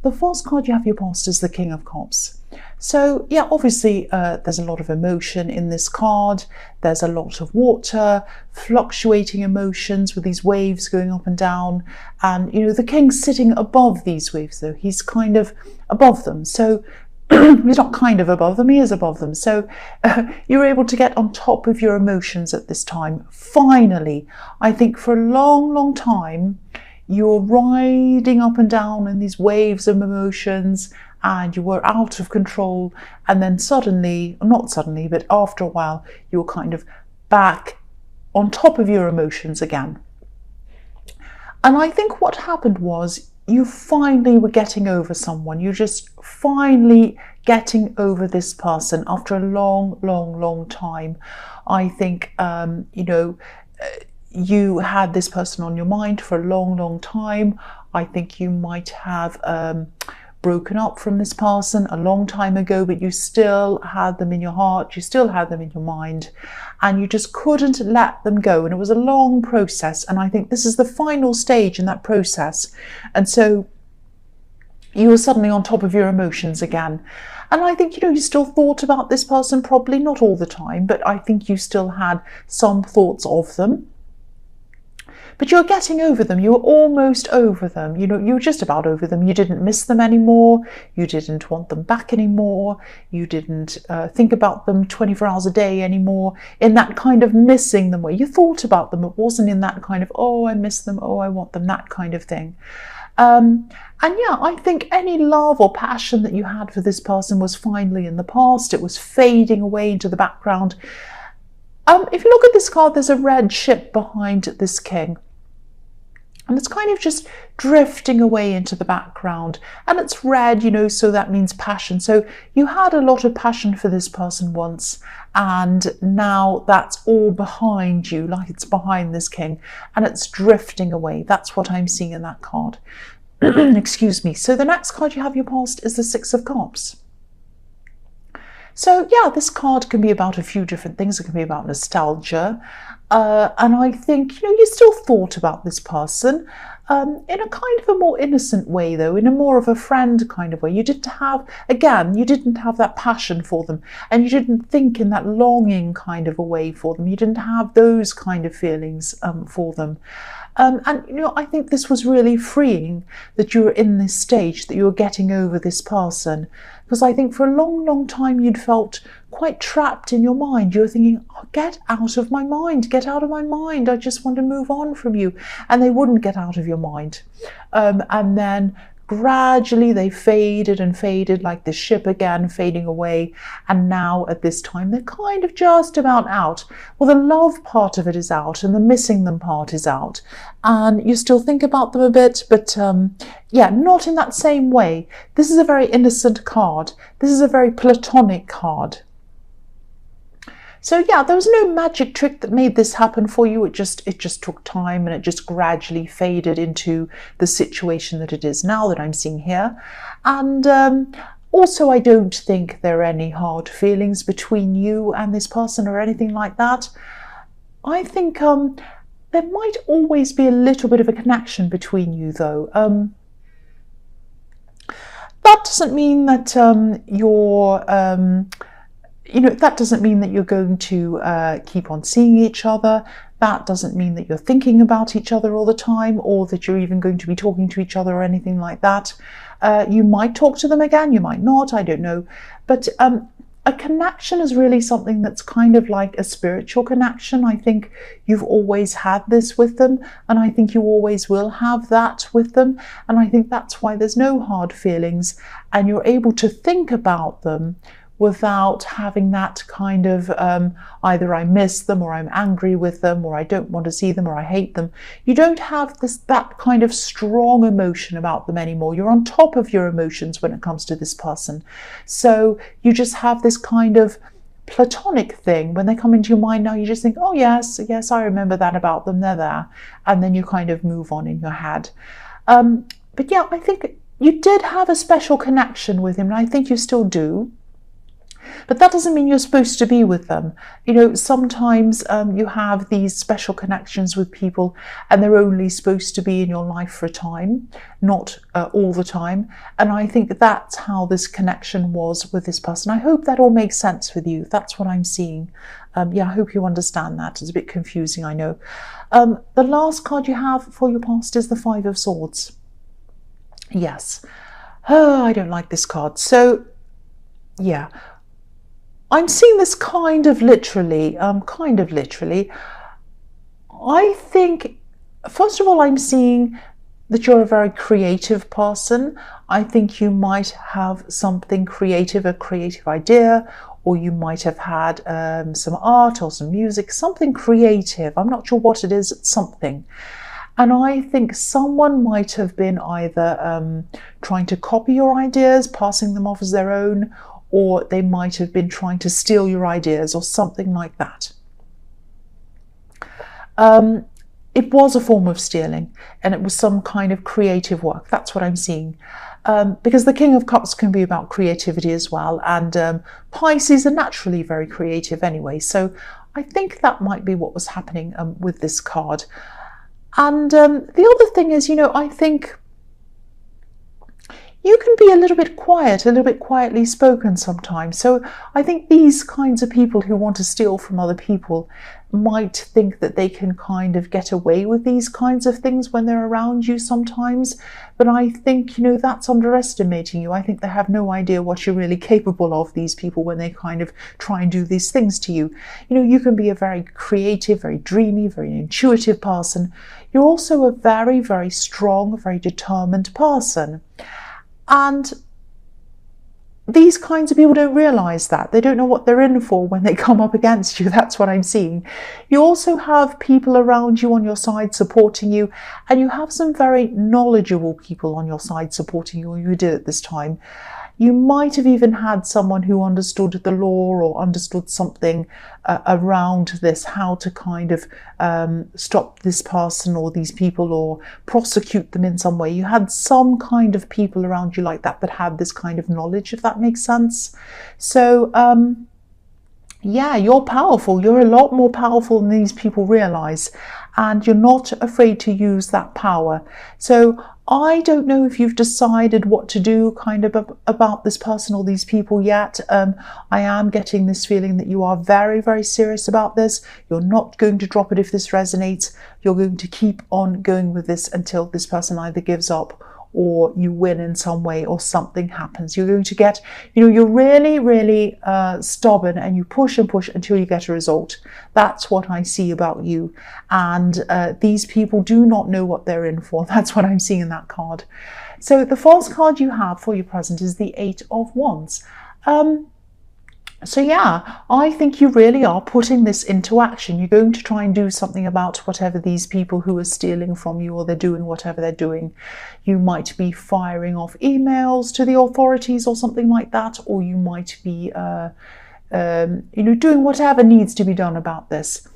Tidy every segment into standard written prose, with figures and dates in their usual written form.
the first card you have your past is the King of Cups. So yeah, obviously there's a lot of emotion in this card. There's a lot of water, fluctuating emotions with these waves going up and down. And, you know, the King's sitting above these waves, though. He's kind of above them. So he's not kind of above them, he is above them. So you're able to get on top of your emotions at this time. Finally, I think for a long, long time, you're riding up and down in these waves of emotions, and you were out of control, and then suddenly, not suddenly, but after a while, you're kind of back on top of your emotions again. And I think what happened was you finally were getting over someone. You're just finally getting over this person after a long, long, long time. I think, you know, you had this person on your mind for a long, long time. I think you might have broken up from this person a long time ago, but you still had them in your heart, you still had them in your mind, and you just couldn't let them go. And it was a long process, and I think this is the final stage in that process. And so you were suddenly on top of your emotions again. And I think, you know, you still thought about this person, probably not all the time, but I think you still had some thoughts of them. But you're getting over them. You were almost over them. You know, you were just about over them. You didn't miss them anymore. You didn't want them back anymore. You didn't think about them 24 hours a day anymore in that kind of missing them way. You thought about them. It wasn't in that kind of, oh, I miss them. Oh, I want them, that kind of thing. And yeah, I think any love or passion that you had for this person was finally in the past. It was fading away into the background. If you look at this card, there's a red ship behind this king. And it's kind of just drifting away into the background. And it's red, you know, so that means passion. So you had a lot of passion for this person once, and now that's all behind you, like it's behind this king, and it's drifting away. That's what I'm seeing in that card. Excuse me. So the next card you have your past is the Six of Cups. So yeah, this card can be about a few different things. It can be about nostalgia. And I think, you know, you still thought about this person in a kind of a more innocent way, though, in a more of a friend kind of way. You didn't have, again, you didn't have that passion for them, and you didn't think in that longing kind of a way for them. You didn't have those kind of feelings for them. And, you know, I think this was really freeing that you were in this stage, that you were getting over this person. Because I think for a long, long time you'd felt quite trapped in your mind. You were thinking, oh, get out of my mind, get out of my mind. I just want to move on from you. And they wouldn't get out of your mind. And then gradually they faded and faded, like the ship again, fading away. And now at this time, they're kind of just about out. Well, the love part of it is out, and the missing them part is out. And you still think about them a bit, but yeah, not in that same way. This is a very innocent card. This is a very platonic card. So yeah, there was no magic trick that made this happen for you. It just took time, and it just gradually faded into the situation that it is now that I'm seeing here. And also, I don't think there are any hard feelings between you and this person or anything like that. I think there might always be a little bit of a connection between you, though. That doesn't mean that you know, that doesn't mean that you're going to keep on seeing each other. That doesn't mean that you're thinking about each other all the time, or that you're even going to be talking to each other or anything like that. You might talk to them again, you might not, I don't know. But a connection is really something that's kind of like a spiritual connection. I think you've always had this with them, and I think you always will have that with them. And I think that's why there's no hard feelings, and you're able to think about them without having that kind of either I miss them, or I'm angry with them, or I don't want to see them, or I hate them. You don't have that kind of strong emotion about them anymore. You're on top of your emotions when it comes to this person. So you just have this kind of platonic thing. When they come into your mind now, you just think, oh yes, I remember that about them, they're there. And then you kind of move on in your head. But yeah, I think you did have a special connection with him, and I think you still do. But that doesn't mean you're supposed to be with them. You know, sometimes you have these special connections with people and they're only supposed to be in your life for a time, not all the time. And I think that's how this connection was with this person. I hope that all makes sense with you. That's what I'm seeing. Yeah, I hope you understand that. It's a bit confusing, I know. The last card you have for your past is the Five of Swords. Yes. Oh, I don't like this card. So, yeah. I'm seeing this kind of literally. I think, first of all, I'm seeing that you're a very creative person. I think you might have something creative, a creative idea, or you might have had some art or some music, something creative. I'm not sure what it is, it's something. And I think someone might have been either trying to copy your ideas, passing them off as their own, or they might have been trying to steal your ideas or something like that. It was a form of stealing, and it was some kind of creative work. That's what I'm seeing. Because the King of Cups can be about creativity as well, and Pisces are naturally very creative anyway. So I think that might be what was happening with this card. And the other thing is, you know, I think you can be a little bit quiet, a little bit quietly spoken sometimes. So I think these kinds of people who want to steal from other people might think that they can kind of get away with these kinds of things when they're around you sometimes. But I think, you know, that's underestimating you. I think they have no idea what you're really capable of, these people, when they kind of try and do these things to you. You know, you can be a very creative, very dreamy, very intuitive person. You're also a very, very strong, very determined person. And these kinds of people don't realize that. They don't know what they're in for when they come up against you. That's what I'm seeing. You also have people around you on your side supporting you, and you have some very knowledgeable people on your side supporting you, or you did at this time. You might have even had someone who understood the law or understood something around this, how to kind of stop this person or these people or prosecute them in some way. You had some kind of people around you like that that had this kind of knowledge, if that makes sense. So, yeah, you're powerful. You're a lot more powerful than these people realize, and you're not afraid to use that power. So I don't know if you've decided what to do kind of about this person or these people yet. I am getting this feeling that you are very, very serious about this. You're not going to drop it if this resonates. You're going to keep on going with this until this person either gives up or you win in some way or something happens. You're going to get, you know, you're really, really stubborn, and you push and push until you get a result. That's what I see about you. And these people do not know what they're in for. That's what I'm seeing in that card. So the first card you have for your present is the Eight of Wands. So yeah, I think you really are putting this into action. You're going to try and do something about whatever these people who are stealing from you, or they're doing whatever they're doing. You might be firing off emails to the authorities or something like that, or you might be, you know, doing whatever needs to be done about this.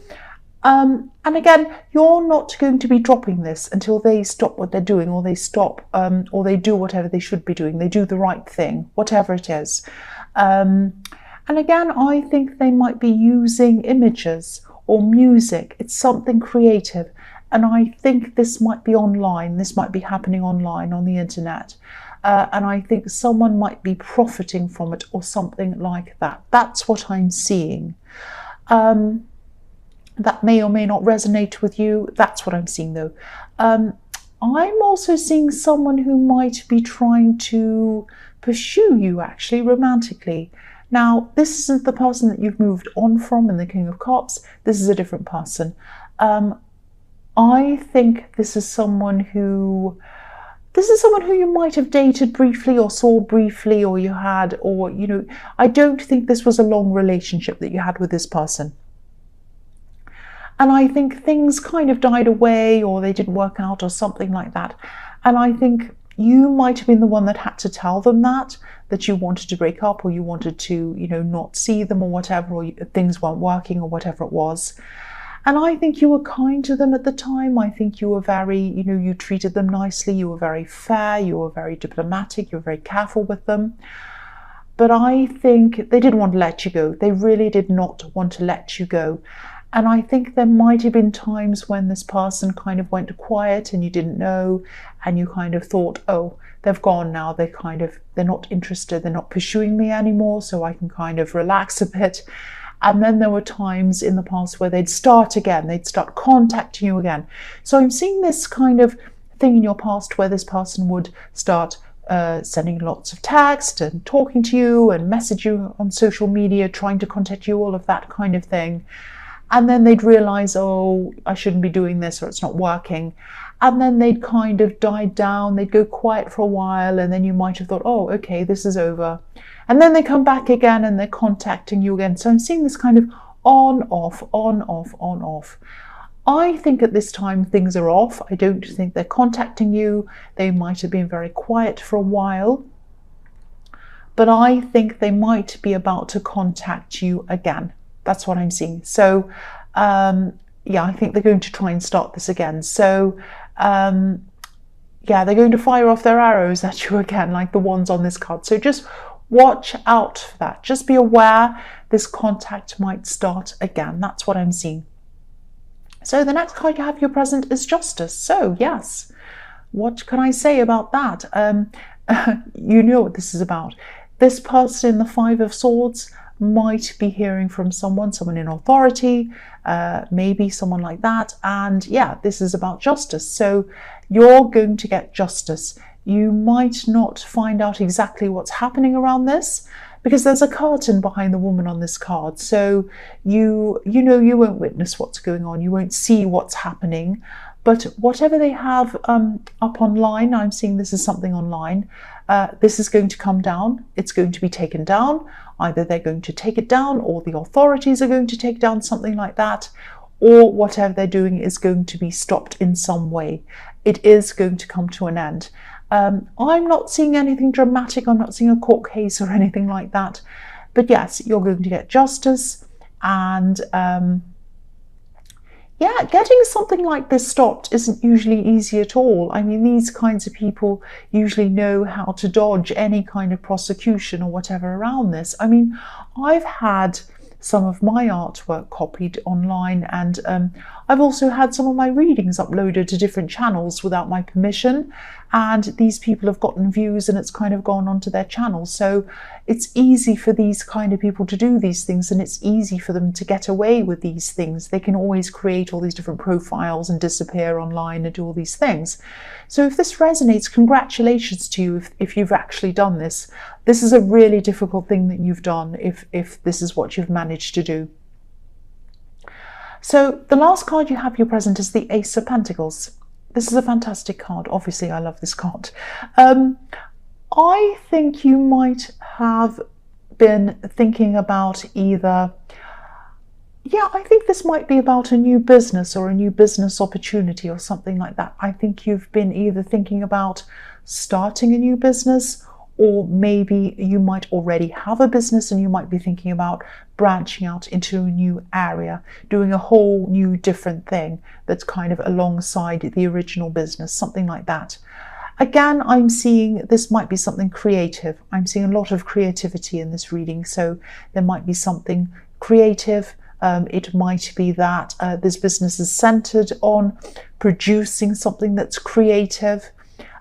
And again, you're not going to be dropping this until they stop what they're doing, or they stop, or they do whatever they should be doing. They do the right thing, whatever it is. And again, I think they might be using images or music. It's something creative. And I think this might be online. This might be happening online on the internet. And I think someone might be profiting from it or something like that. That's what I'm seeing. That may or may not resonate with you. That's what I'm seeing though. I'm also seeing someone who might be trying to pursue you actually romantically. Now, this isn't the person that you've moved on from in the King of Cups. This is a different person. I think this is someone who you might have dated briefly or saw briefly, or you had, or, you know, I don't think this was a long relationship that you had with this person. And I think things kind of died away, or they didn't work out or something like that. And I think you might have been the one that had to tell them that you wanted to break up, or you wanted to, you know, not see them or whatever, or things weren't working or whatever it was. And I think you were kind to them at the time. I think you were very, you know, you treated them nicely. You were very fair. You were very diplomatic. You were very careful with them. but I think they didn't want to let you go. They really did not want to let you go. And I think there might have been times when this person kind of went quiet and you didn't know, and you kind of thought, oh, they've gone now. They're not interested. They're not pursuing me anymore, so I can kind of relax a bit. And then there were times in the past where they'd start again. They'd start contacting you again. So I'm seeing this kind of thing in your past where this person would start sending lots of text and talking to you and message you on social media, trying to contact you, all of that kind of thing. And then they'd realize, oh, I shouldn't be doing this, or it's not working. And then they'd kind of die down. They'd go quiet for a while. And then you might have thought, oh, okay, this is over. And then they come back again and they're contacting you again. So I'm seeing this kind of on, off, on, off, on, off. I think at this time things are off. I don't think they're contacting you. They might have been very quiet for a while. But I think they might be about to contact you again. That's what I'm seeing. So, yeah, I think they're going to try and start this again. So, yeah, they're going to fire off their arrows at you again, like the ones on this card. So just watch out for that. Just be aware this contact might start again. That's what I'm seeing. So the next card you have your present is Justice. So, yes, what can I say about that? You know what this is about. This person in the Five of Swords might be hearing from someone in authority, maybe someone like that. And yeah, this is about justice. So you're going to get justice. You might not find out exactly what's happening around this because there's a curtain behind the woman on this card. So you won't witness what's going on. You won't see what's happening. But whatever they have up online, I'm seeing this is something online, this is going to come down. It's going to be taken down. Either they're going to take it down or the authorities are going to take down something like that, or whatever they're doing is going to be stopped in some way. It is going to come to an end. I'm not seeing anything dramatic. I'm not seeing a court case or anything like that. But yes, you're going to get justice. And yeah, getting something like this stopped isn't usually easy at all. I mean, these kinds of people usually know how to dodge any kind of prosecution or whatever around this. I mean, I've had some of my artwork copied online, and I've also had some of my readings uploaded to different channels without my permission, and these people have gotten views and it's kind of gone onto their channel. So it's easy for these kind of people to do these things, and it's easy for them to get away with these things. They can always create all these different profiles and disappear online and do all these things. So if this resonates, congratulations to you if you've actually done this. This is a really difficult thing that you've done if this is what you've managed to do. So the last card you have your present is the Ace of Pentacles. This is a fantastic card. Obviously, I love this card. I think you might have been thinking about either, yeah, I think this might be about a new business or a new business opportunity or something like that. I think you've been either thinking about starting a new business, or maybe you might already have a business and you might be thinking about branching out into a new area, doing a whole new different thing that's kind of alongside the original business, something like that. Again, I'm seeing this might be something creative. I'm seeing a lot of creativity in this reading. So there might be something creative. It might be that this business is centered on producing something that's creative.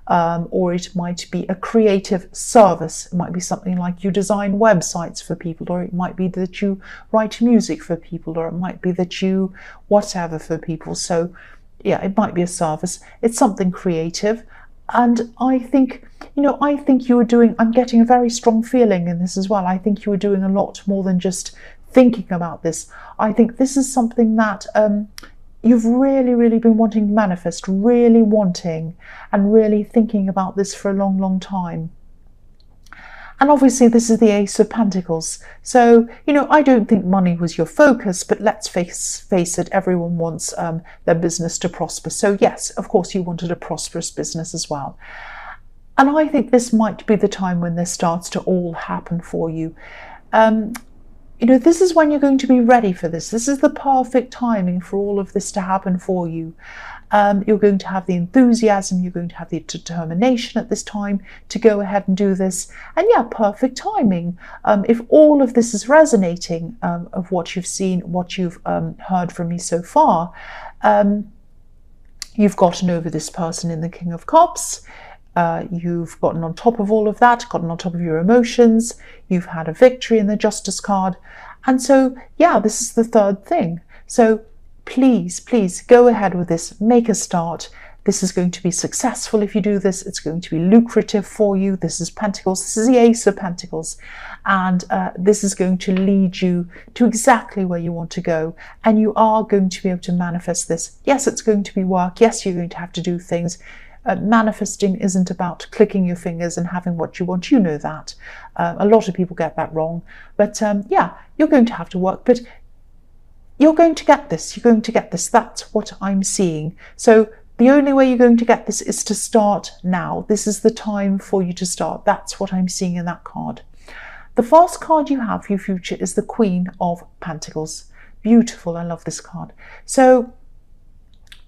Or it might be a creative service. It might be something like you design websites for people, or it might be that you write music for people, or it might be that you whatever for people. So yeah, it might be a service. It's something creative. And I think, you were doing, I'm getting a very strong feeling in this as well. I think you were doing a lot more than just thinking about this. I think this is something that you've really, really been wanting to manifest, really wanting and really thinking about this for a long, long time. And obviously this is the Ace of Pentacles. So, I don't think money was your focus, but let's face it, everyone wants their business to prosper. So yes, of course you wanted a prosperous business as well. And I think this might be the time when this starts to all happen for you. This is when you're going to be ready for this. This is the perfect timing for all of this to happen for you. You're going to have the enthusiasm, you're going to have the determination at this time to go ahead and do this. And yeah, perfect timing. If all of this is resonating of what you've seen, what you've heard from me so far, you've gotten over this person in the King of Cups. You've gotten on top of all of that, gotten on top of your emotions. You've had a victory in the Justice card. And so, yeah, this is the third thing. So please, please go ahead with this. Make a start. This is going to be successful if you do this. It's going to be lucrative for you. This is Pentacles. This is the Ace of Pentacles. And this is going to lead you to exactly where you want to go. And you are going to be able to manifest this. Yes, it's going to be work. Yes, you're going to have to do things. Manifesting isn't about clicking your fingers and having what you want. You know that. A lot of people get that wrong. But yeah, you're going to have to work. But you're going to get this. You're going to get this. That's what I'm seeing. So the only way you're going to get this is to start now. This is the time for you to start. That's what I'm seeing in that card. The first card you have for your future is the Queen of Pentacles. Beautiful. I love this card. So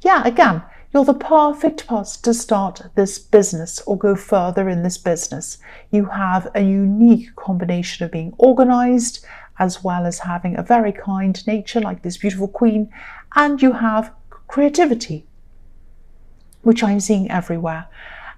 yeah, again, you're the perfect person to start this business or go further in this business. You have a unique combination of being organized as well as having a very kind nature like this beautiful Queen, and you have creativity, which I'm seeing everywhere.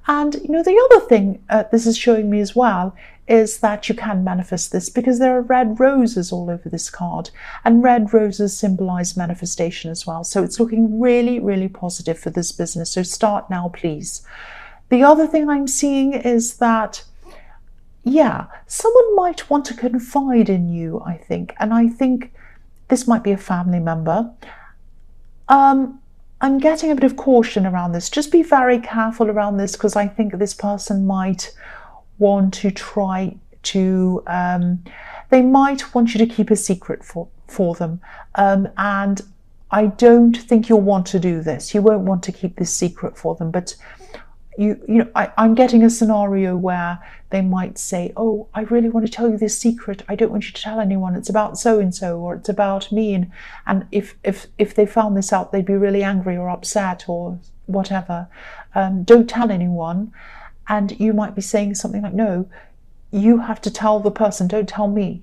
And you know, the other thing this is showing me as well is that you can manifest this because there are red roses all over this card, and red roses symbolize manifestation as well. So it's looking really, really positive for this business. So start now, please. The other thing I'm seeing is that, yeah, someone might want to confide in you, I think. And I think this might be a family member. I'm getting a bit of caution around this. Just be very careful around this, because I think this person might want to try to, they might want you to keep a secret for them. And I don't think you'll want to do this. You won't want to keep this secret for them, but I'm getting a scenario where they might say, oh, I really want to tell you this secret. I don't want you to tell anyone. It's about so-and-so, or it's about me. And if they found this out, they'd be really angry or upset or whatever. Don't tell anyone. And you might be saying something like, no, you have to tell the person, don't tell me.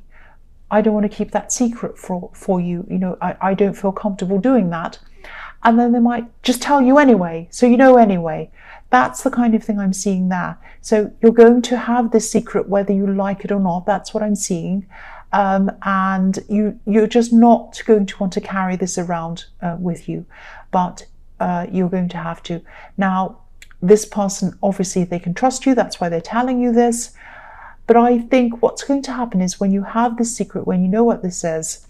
I don't want to keep that secret for you. You know, I don't feel comfortable doing that. And then they might just tell you anyway. So you know anyway. That's the kind of thing I'm seeing there. So you're going to have this secret whether you like it or not. That's what I'm seeing. And you're just not going to want to carry this around with you. But you're going to have to. Now, this person, obviously, they can trust you. That's why they're telling you this. But I think what's going to happen is when you have this secret, when you know what this is,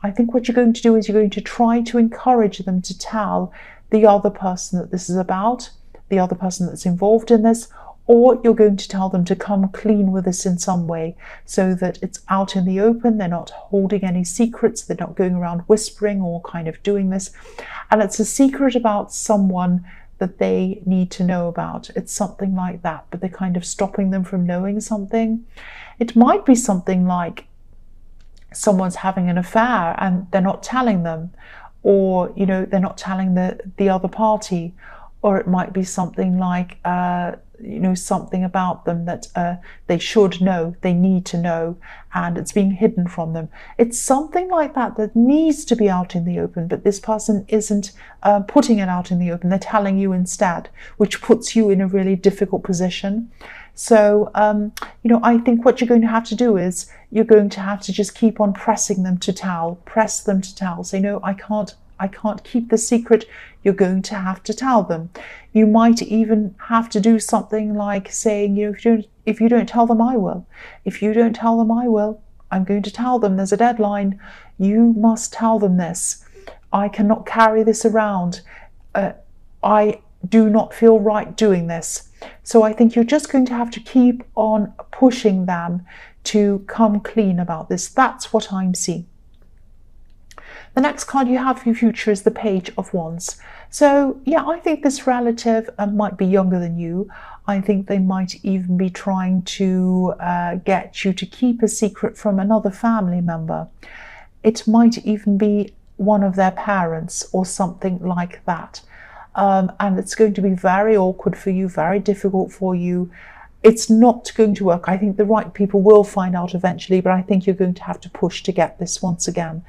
I think what you're going to do is you're going to try to encourage them to tell the other person that this is about, the other person that's involved in this, or you're going to tell them to come clean with this in some way so that it's out in the open. They're not holding any secrets. They're not going around whispering or kind of doing this. And it's a secret about someone that they need to know about. It's something like that, but they're kind of stopping them from knowing something. It might be something like someone's having an affair and they're not telling them, or, you know, they're not telling the other party. Or it might be something like, you know, something about them that they should know, they need to know, and it's being hidden from them. It's something like that that needs to be out in the open, but this person isn't putting it out in the open. They're telling you instead, which puts you in a really difficult position. So, you know, I think what you're going to have to do is you're going to have to just keep on pressing them to tell, press them to tell. Say, no, I can't keep the secret. You're going to have to tell them. You might even have to do something like saying, you know, if you don't tell them, I will. If you don't tell them, I will. I'm going to tell them. There's a deadline. You must tell them this. I cannot carry this around. I do not feel right doing this. So I think you're just going to have to keep on pushing them to come clean about this. That's what I'm seeing. The next card you have for your future is the Page of Wands. So yeah, I think this relative might be younger than you. I think they might even be trying to get you to keep a secret from another family member. It might even be one of their parents or something like that. and it's going to be very awkward for you, very difficult for you. It's not going to work. I think the right people will find out eventually, but I think you're going to have to push to get this once again.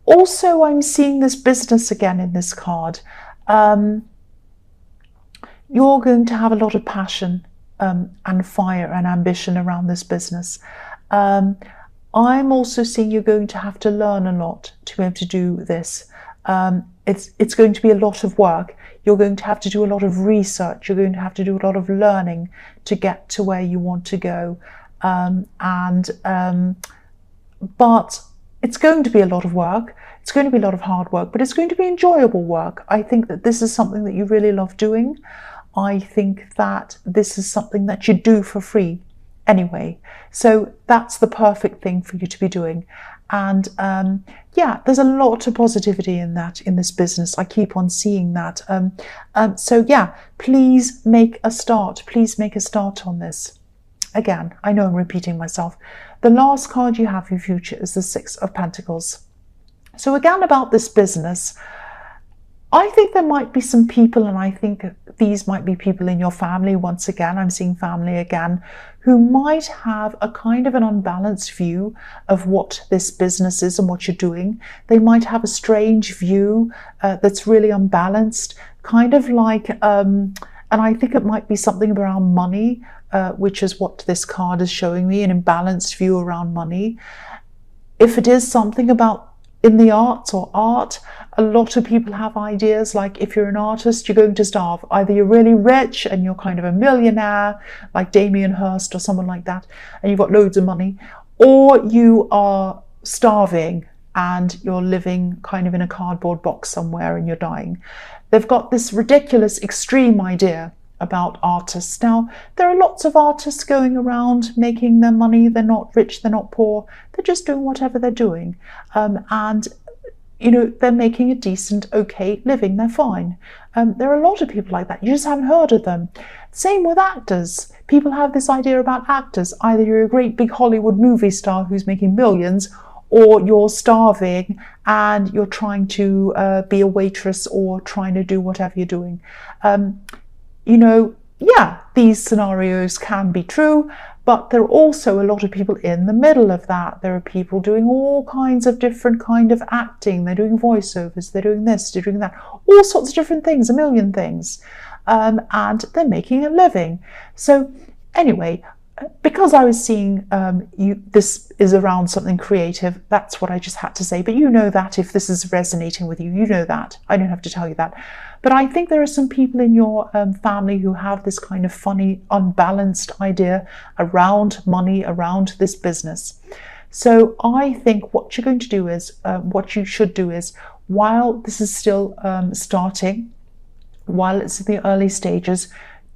Also, I'm seeing this business again in this card. You're going to have a lot of passion and fire and ambition around this business. I'm also seeing you're going to have to learn a lot to be able to do this. It's going to be a lot of work. You're going to have to do a lot of research. You're going to have to do a lot of learning to get to where you want to go. But it's going to be a lot of work. It's going to be a lot of hard work, but it's going to be enjoyable work. I think that this is something that you really love doing. I think that this is something that you do for free anyway. So that's the perfect thing for you to be doing. And yeah, there's a lot of positivity in that, in this business. I keep on seeing that. So yeah, please make a start. Please make a start on this. Again, I know I'm repeating myself. The last card you have for your future is the Six of Pentacles. So again, about this business, I think there might be some people, and I think these might be people in your family. Once again, I'm seeing family again, who might have a kind of an unbalanced view of what this business is and what you're doing. They might have a strange view that's really unbalanced, kind of like, and I think it might be something around money, which is what this card is showing me, an imbalanced view around money. If it is something about in the arts or art, a lot of people have ideas like, if you're an artist, you're going to starve. Either you're really rich and you're kind of a millionaire, like Damien Hirst or someone like that, and you've got loads of money, or you are starving and you're living kind of in a cardboard box somewhere and you're dying. They've got this ridiculous extreme idea about artists. Now, there are lots of artists going around making their money. They're not rich, they're not poor, they're just doing whatever they're doing. And you know, they're making a decent, okay living, they're fine. There are a lot of people like that, you just haven't heard of them. Same with actors. People have this idea about actors. Either you're a great big Hollywood movie star who's making millions, or you're starving and you're trying to be a waitress or trying to do whatever you're doing. You know, yeah, these scenarios can be true, but there are also a lot of people in the middle of that. There are people doing all kinds of different kind of acting. They're doing voiceovers, they're doing this, they're doing that, all sorts of different things, a million things. And they're making a living. So anyway, because I was seeing this is around something creative, that's what I just had to say. But you know that if this is resonating with you, you know that. I don't have to tell you that. But I think there are some people in your family who have this kind of funny, unbalanced idea around money, around this business. So I think what you're going to do is, what you should do is, while this is still starting, while it's in the early stages,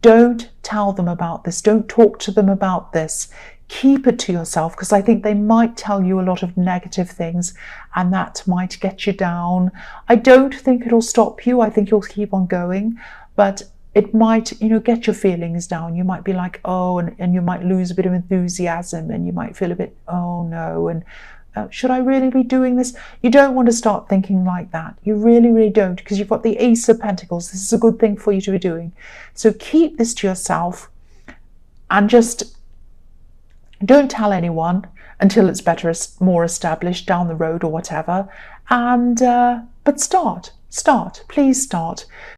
don't tell them about this. Don't talk to them about this. Keep it to yourself, because I think they might tell you a lot of negative things and that might get you down. I don't think it'll stop you. I think you'll keep on going, but it might, you know, get your feelings down. You might be like, oh, and you might lose a bit of enthusiasm, and you might feel a bit, oh no, and should I really be doing this? You don't want to start thinking like that. You really, really don't, because you've got the Ace of Pentacles. This is a good thing for you to be doing. So keep this to yourself and just don't tell anyone until it's better, more established down the road or whatever. And but start, please start.